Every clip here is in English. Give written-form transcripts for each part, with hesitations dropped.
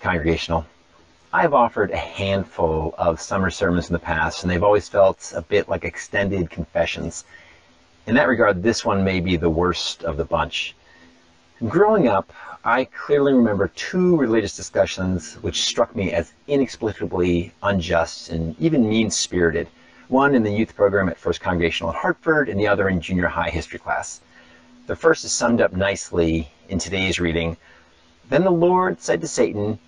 Congregational. I've offered a handful of summer sermons in the past, and they've always felt a bit like extended confessions. In that regard, this one may be the worst of the bunch. Growing up, I clearly remember two religious discussions which struck me as inexplicably unjust and even mean-spirited. One in the youth program at First Congregational at Hartford, and the other in junior high history class. The first is summed up nicely in today's reading. Then the Lord said to Satan,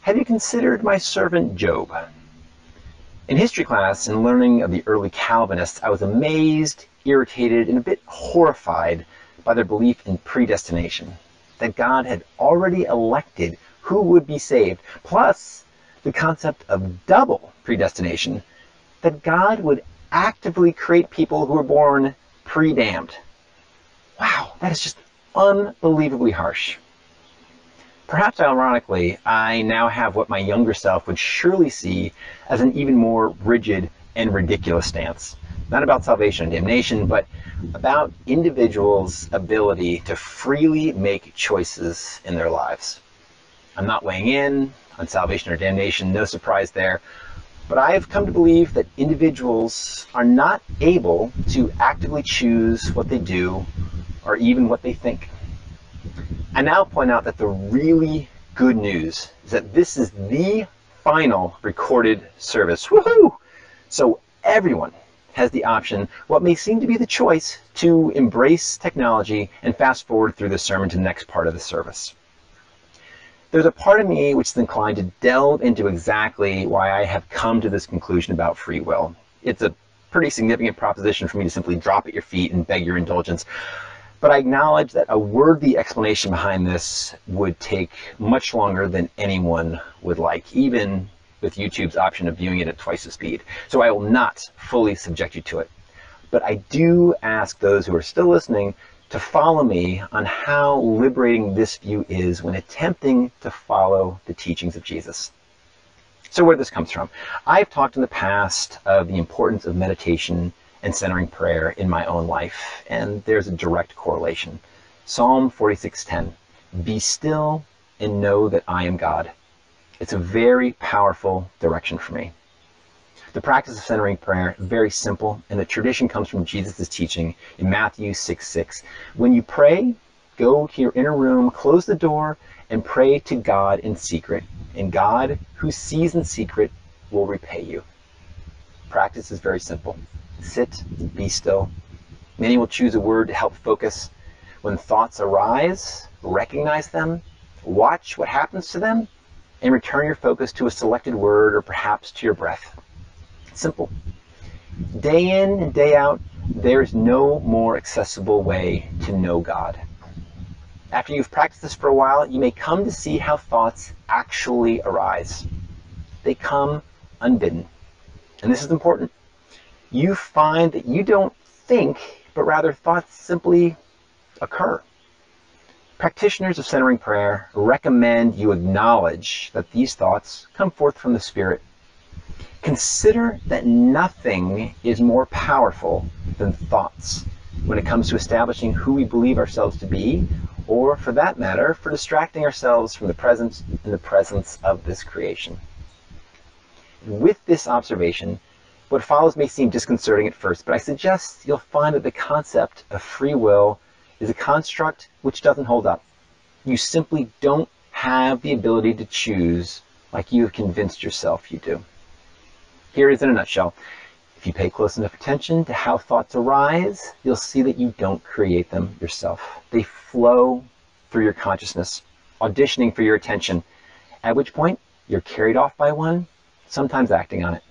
"Have you considered my servant Job?" In history class, in learning of the early Calvinists, I was amazed, irritated, and a bit horrified by their belief in predestination, that God had already elected who would be saved, plus the concept of double predestination, that God would actively create people who were born pre-damned. Wow, that is just unbelievably harsh. Perhaps ironically, I now have what my younger self would surely see as an even more rigid and ridiculous stance. Not about salvation and damnation, but about individuals' ability to freely make choices in their lives. I'm not weighing in on salvation or damnation, no surprise there, but I have come to believe that individuals are not able to actively choose what they do or even what they think. I now point out that the really good news is that this is the final recorded service. Woohoo! So everyone has the option, what may seem to be the choice, to embrace technology and fast forward through the sermon to the next part of the service. There's a part of me which is inclined to delve into exactly why I have come to this conclusion about free will. It's a pretty significant proposition for me to simply drop at your feet and beg your indulgence. But I acknowledge that a worthy explanation behind this would take much longer than anyone would like, even with YouTube's option of viewing it at twice the speed. So I will not fully subject you to it. But I do ask those who are still listening to follow me on how liberating this view is when attempting to follow the teachings of Jesus. So where this comes from. I've talked in the past of the importance of meditation and centering prayer in my own life, and there's a direct correlation. Psalm 46:10, "Be still and know that I am God." It's a very powerful direction for me. The practice of centering prayer is very simple, and the tradition comes from Jesus' teaching in Matthew 6:6. When you pray, go to your inner room, close the door, and pray to God in secret, and God, who sees in secret, will repay you. Practice is very simple. Sit, be still. Many will choose a word to help focus. When thoughts arise, recognize them, watch what happens to them, and return your focus to a selected word or perhaps to your breath. Simple. Day in and day out, there is no more accessible way to know God. After you've practiced this for a while, you may come to see how thoughts actually arise. They come unbidden. And this is important. You find that you don't think, but rather thoughts simply occur. Practitioners of centering prayer recommend you acknowledge that these thoughts come forth from the Spirit. Consider that nothing is more powerful than thoughts when it comes to establishing who we believe ourselves to be, or for that matter, for distracting ourselves from the presence and the presence of this creation. With this observation, what follows may seem disconcerting at first, but I suggest you'll find that the concept of free will is a construct which doesn't hold up. You simply don't have the ability to choose like you have convinced yourself you do. Here it is in a nutshell. If you pay close enough attention to how thoughts arise, you'll see that you don't create them yourself. They flow through your consciousness, auditioning for your attention, at which point you're carried off by one, sometimes acting on it.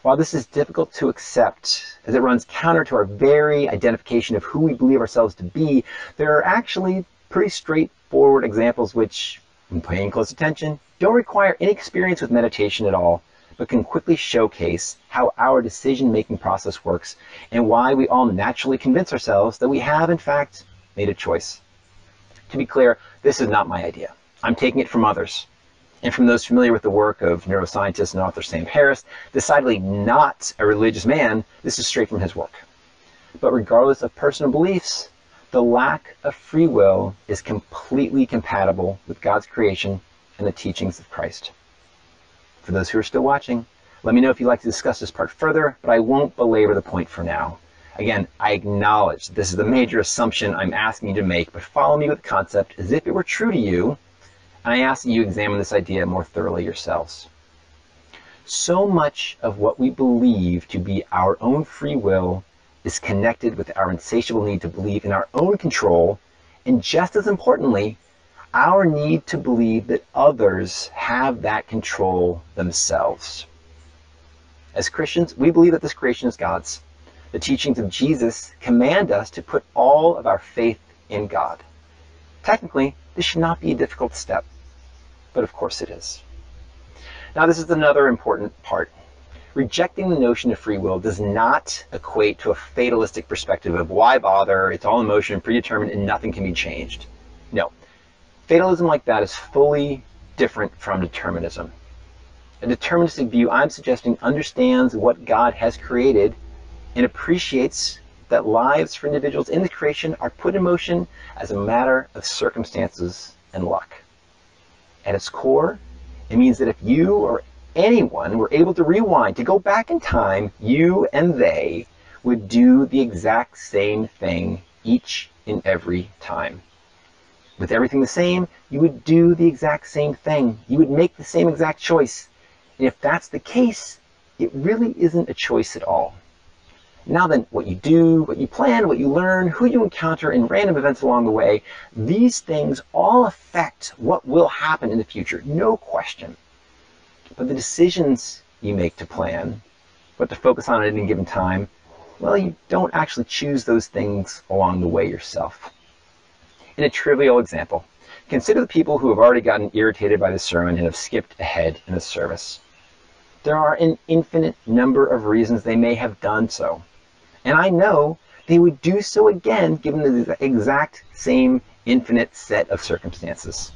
While this is difficult to accept, as it runs counter to our very identification of who we believe ourselves to be, there are actually pretty straightforward examples which, when paying close attention, don't require any experience with meditation at all, but can quickly showcase how our decision-making process works and why we all naturally convince ourselves that we have, in fact, made a choice. To be clear, this is not my idea. I'm taking it from others. And from those familiar with the work of neuroscientist and author Sam Harris, decidedly not a religious man, this is straight from his work. But regardless of personal beliefs, the lack of free will is completely compatible with God's creation and the teachings of Christ. For those who are still watching, let me know if you'd like to discuss this part further, but I won't belabor the point for now. Again, I acknowledge this is the major assumption I'm asking you to make, but follow me with the concept as if it were true to you, and I ask that you examine this idea more thoroughly yourselves. So much of what we believe to be our own free will is connected with our insatiable need to believe in our own control, and just as importantly, our need to believe that others have that control themselves. As Christians, we believe that this creation is God's. The teachings of Jesus command us to put all of our faith in God. Technically, this should not be a difficult step, but of course it is. Now, this is another important part. Rejecting the notion of free will does not equate to a fatalistic perspective of why bother, it's all in motion, predetermined, and nothing can be changed. No. Fatalism like that is fully different from determinism. A deterministic view, I'm suggesting, understands what God has created and appreciates that lives for individuals in the creation are put in motion as a matter of circumstances and luck. At its core, it means that if you or anyone were able to rewind, to go back in time, you and they would do the exact same thing each and every time. With everything the same, you would do the exact same thing. You would make the same exact choice. And if that's the case, it really isn't a choice at all. Now then, what you do, what you plan, what you learn, who you encounter in random events along the way, these things all affect what will happen in the future, no question. But the decisions you make to plan, what to focus on at any given time, well, you don't actually choose those things along the way yourself. In a trivial example, consider the people who have already gotten irritated by the sermon and have skipped ahead in the service. There are an infinite number of reasons they may have done so. And I know they would do so again given the exact same infinite set of circumstances.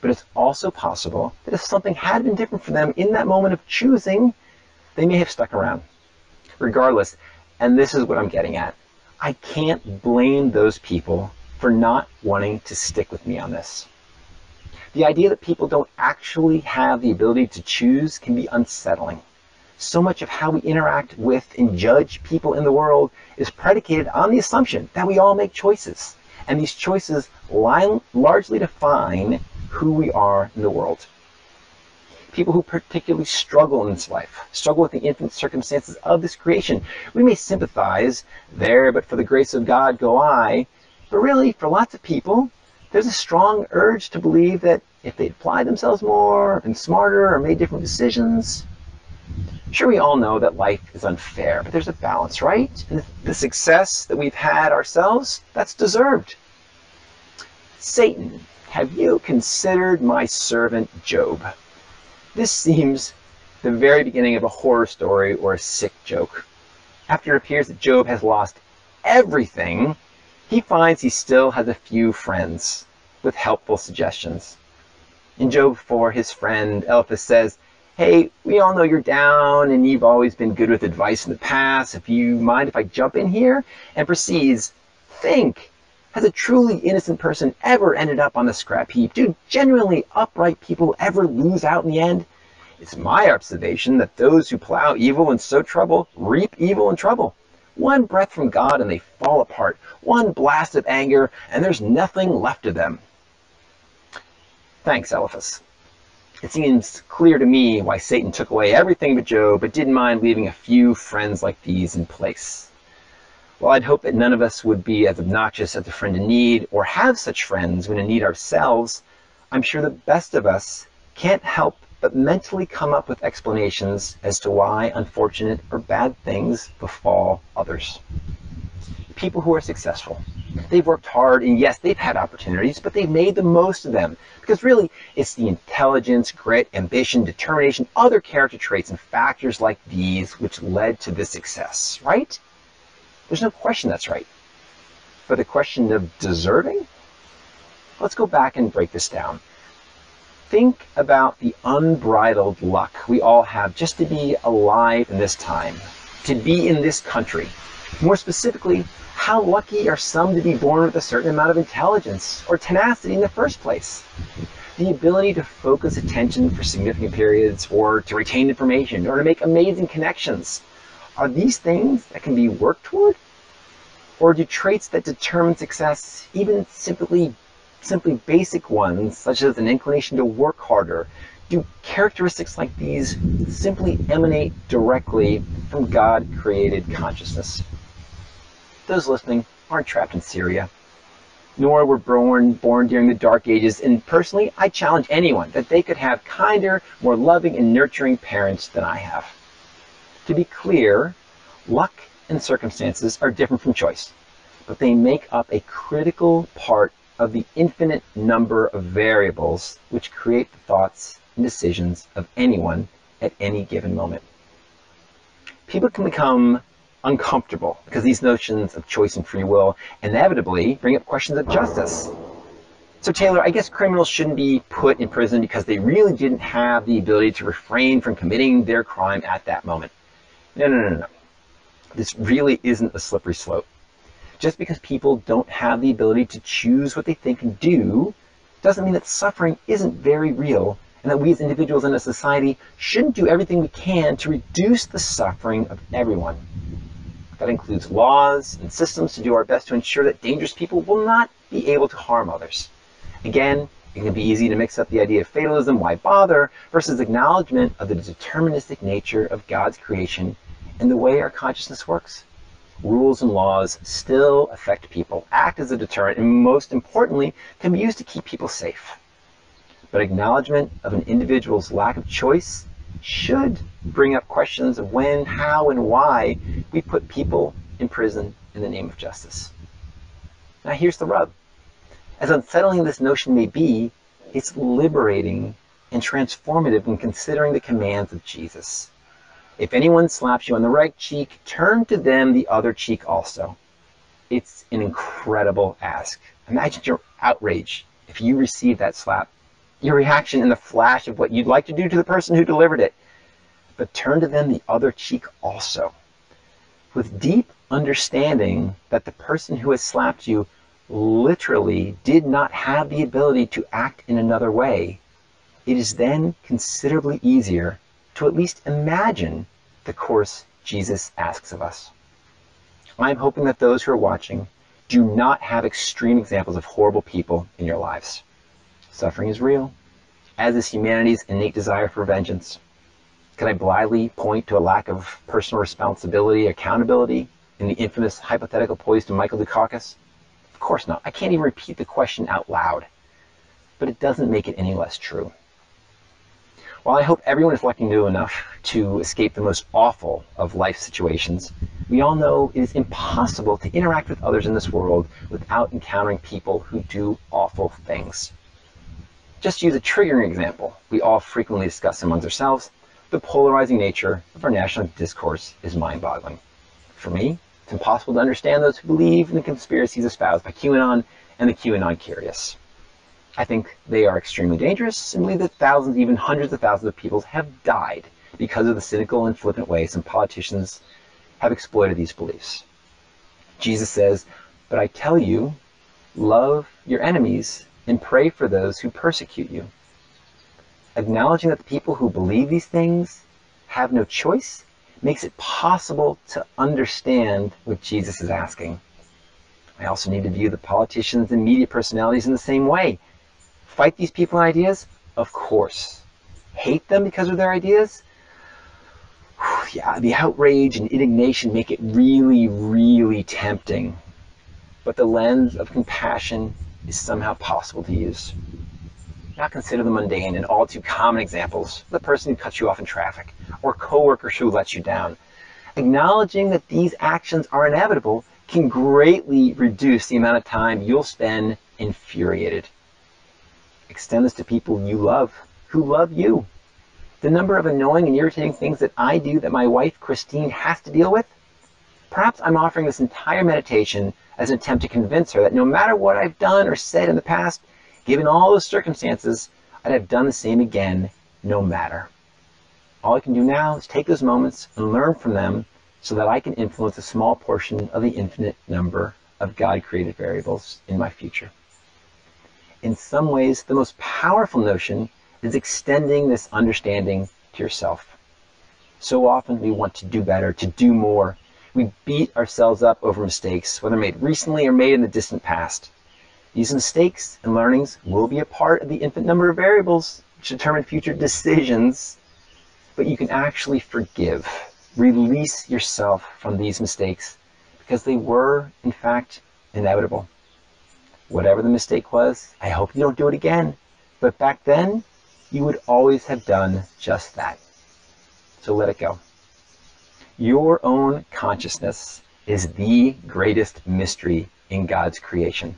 But it's also possible that if something had been different for them in that moment of choosing, they may have stuck around. Regardless, and this is what I'm getting at, I can't blame those people for not wanting to stick with me on this. The idea that people don't actually have the ability to choose can be unsettling. So much of how we interact with and judge people in the world is predicated on the assumption that we all make choices, and these choices largely define who we are in the world. People who particularly struggle in this life, struggle with the infinite circumstances of this creation, we may sympathize, there but for the grace of God go I, but really, for lots of people, there's a strong urge to believe that if they applied themselves more, and smarter, or made different decisions. Sure, we all know that life is unfair, but there's a balance, right? And the success that we've had ourselves, that's deserved. Satan, have you considered my servant Job? This seems the very beginning of a horror story or a sick joke. After it appears that Job has lost everything, he finds he still has a few friends with helpful suggestions. In Job 4, his friend Eliphaz says, hey, we all know you're down and you've always been good with advice in the past. If you mind if I jump in here? And proceeds, think, has a truly innocent person ever ended up on the scrap heap? Do genuinely upright people ever lose out in the end? It's my observation that those who plow evil and sow trouble reap evil and trouble. One breath from God and they fall apart. One blast of anger and there's nothing left of them. Thanks, Eliphaz. It seems clear to me why Satan took away everything but Job, but didn't mind leaving a few friends like these in place. While I'd hope that none of us would be as obnoxious as a friend in need, or have such friends when in need ourselves, I'm sure the best of us can't help but mentally come up with explanations as to why unfortunate or bad things befall others. People who are successful, they've worked hard, and yes, they've had opportunities, but they've made the most of them. Because really, it's the intelligence, grit, ambition, determination, other character traits, and factors like these which led to this success, right? There's no question that's right. For the question of deserving, let's go back and break this down. Think about the unbridled luck we all have just to be alive in this time, to be in this country. More specifically, how lucky are some to be born with a certain amount of intelligence or tenacity in the first place? The ability to focus attention for significant periods, or to retain information, or to make amazing connections. Are these things that can be worked toward? Or do traits that determine success, even simply basic ones, such as an inclination to work harder, do characteristics like these simply emanate directly from God-created consciousness? Those listening aren't trapped in Syria, nor were born during the Dark Ages, and personally, I challenge anyone that they could have kinder, more loving and nurturing parents than I have. To be clear, luck and circumstances are different from choice, but they make up a critical part of the infinite number of variables which create the thoughts and decisions of anyone at any given moment. People can become uncomfortable because these notions of choice and free will inevitably bring up questions of justice. So Taylor, I guess criminals shouldn't be put in prison because they really didn't have the ability to refrain from committing their crime at that moment. No. This really isn't a slippery slope. Just because people don't have the ability to choose what they think and do doesn't mean that suffering isn't very real, and that we as individuals in a society shouldn't do everything we can to reduce the suffering of everyone. That includes laws and systems to do our best to ensure that dangerous people will not be able to harm others. Again, it can be easy to mix up the idea of fatalism, why bother, versus acknowledgement of the deterministic nature of God's creation and the way our consciousness works. Rules and laws still affect people, act as a deterrent, and most importantly, can be used to keep people safe. But acknowledgement of an individual's lack of choice should bring up questions of when, how, and why we put people in prison in the name of justice. Now here's the rub. As unsettling this notion may be, it's liberating and transformative when considering the commands of Jesus. If anyone slaps you on the right cheek, turn to them the other cheek also. It's an incredible ask. Imagine your outrage if you received that slap, your reaction in the flash of what you'd like to do to the person who delivered it. But turn to them the other cheek also. With deep understanding that the person who has slapped you literally did not have the ability to act in another way, it is then considerably easier to at least imagine the course Jesus asks of us. I'm hoping that those who are watching do not have extreme examples of horrible people in your lives. Suffering is real, as is humanity's innate desire for vengeance. Could I blithely point to a lack of personal responsibility, accountability in the infamous hypothetical posed to Michael Dukakis? Of course not. I can't even repeat the question out loud. But it doesn't make it any less true. While I hope everyone is lucky to do enough to escape the most awful of life situations, we all know it is impossible to interact with others in this world without encountering people who do awful things. Just to use a triggering example we all frequently discuss amongst ourselves, the polarizing nature of our national discourse is mind-boggling. For me, it's impossible to understand those who believe in the conspiracies espoused by QAnon and the QAnon curious. I think they are extremely dangerous and believe that thousands, even hundreds of thousands of people have died because of the cynical and flippant way some politicians have exploited these beliefs. Jesus says, "But I tell you, love your enemies and pray for those who persecute you." Acknowledging that the people who believe these things have no choice makes it possible to understand what Jesus is asking. I also need to view the politicians and media personalities in the same way. Fight these people and ideas? Of course. Hate them because of their ideas? Yeah, the outrage and indignation make it really, really tempting. But the lens of compassion is somehow possible to use. Now consider the mundane and all too common examples, the person who cuts you off in traffic, or coworkers who let you down. Acknowledging that these actions are inevitable can greatly reduce the amount of time you'll spend infuriated. Extend this to people you love, who love you. The number of annoying and irritating things that I do that my wife, Christine, has to deal with? Perhaps I'm offering this entire meditation as an attempt to convince her that no matter what I've done or said in the past, given all those circumstances, I'd have done the same again, no matter. All I can do now is take those moments and learn from them so that I can influence a small portion of the infinite number of God-created variables in my future. In some ways, the most powerful notion is extending this understanding to yourself. So often we want to do better, to do more. We beat ourselves up over mistakes, whether made recently or made in the distant past. These mistakes and learnings will be a part of the infinite number of variables which determine future decisions, but you can actually forgive, release yourself from these mistakes because they were, in fact, inevitable. Whatever the mistake was, I hope you don't do it again. But back then, you would always have done just that. So let it go. Your own consciousness is the greatest mystery in God's creation.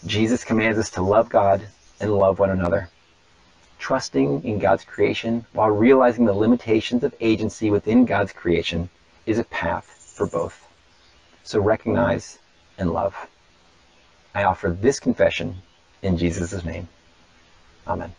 Jesus commands us to love God and love one another. Trusting in God's creation while realizing the limitations of agency within God's creation is a path for both. So recognize and love. I offer this confession in Jesus' name. Amen.